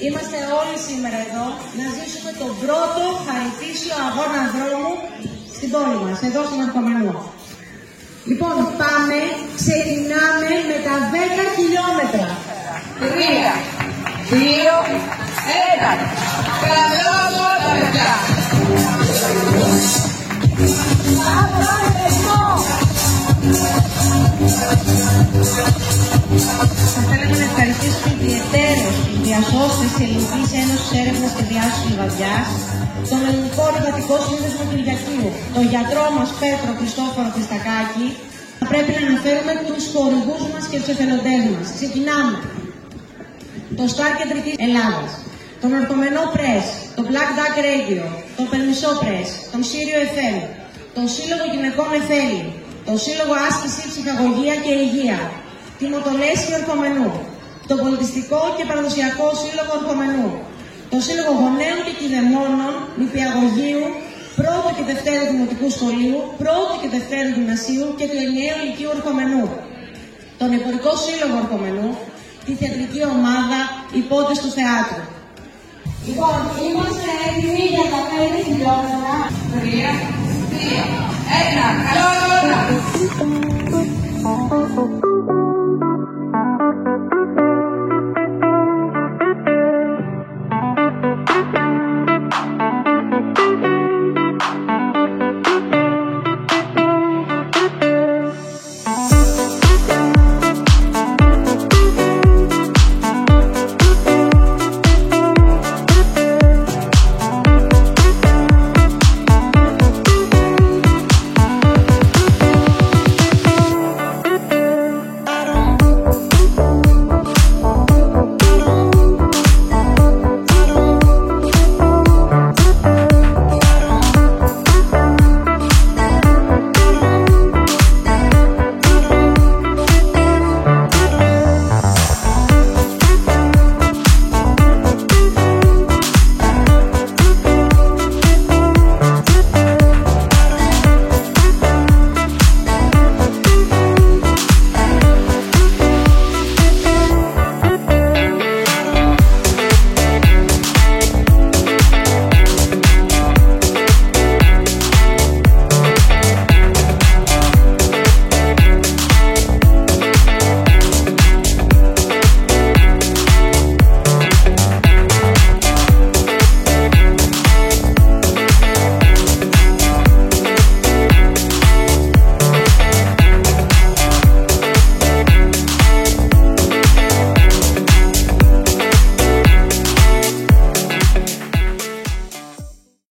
Είμαστε όλοι σήμερα εδώ να ζήσουμε τον πρώτο χαριτήσιο αγώνα δρόμου στην πόλη μας, εδώ στον Ορχομενό. Λοιπόν, πάμε, ξεκινάμε με τα 10 χιλιόμετρα. 3, 2, 1. Καλώς τα παιδιά. Θα θέλαμε να ευχαριστήσουμε ιδιαιτέρως τους διασώστες της Ελληνικής Ένωσης Έρευνας και Διάσωσης Λιβαδιάς, τον Ελληνικό Εργατικό Σύνδεσμο Κυριακείου, τον γιατρό μας Πέτρο Χριστόφορο Χριστακάκη. Θα πρέπει να αναφέρουμε τους χορηγούς μας και τους εθελοντές μας. Ξεκινάμε. Το Star Κεντρικής Ελλάδας, τον Ορχομενό Press, το Black Duck Radio, το Περμισό Press, τον Σύριο FM, τον Σύλλογο Γυναικών Εφέλη, τον Σύλλογο Άσκηση, Ψυχαγωγία και Υγεία, τη Μοτολέσχη Ορχομενού, τον Πολιτιστικό και Παραδοσιακό Σύλλογο Ορχομενού, τον Σύλλογο Γονέων και Κηδεμόνων Νηπιαγωγείου, πρώτο και δευτέρο Δημοτικού Σχολείου, πρώτο και δευτέρο Γυμνασίου και του Ενιαίου Λυκείου Ορχομενού, τον Εμπορικό Σύλλογο Ορχομενού, τη θεατρική ομάδα Υπότες του Θεάτρου. Λοιπόν, είμαστε έτοιμοι για τα 5 χιλιόμετρα. 3, 2, 1. Καλώς.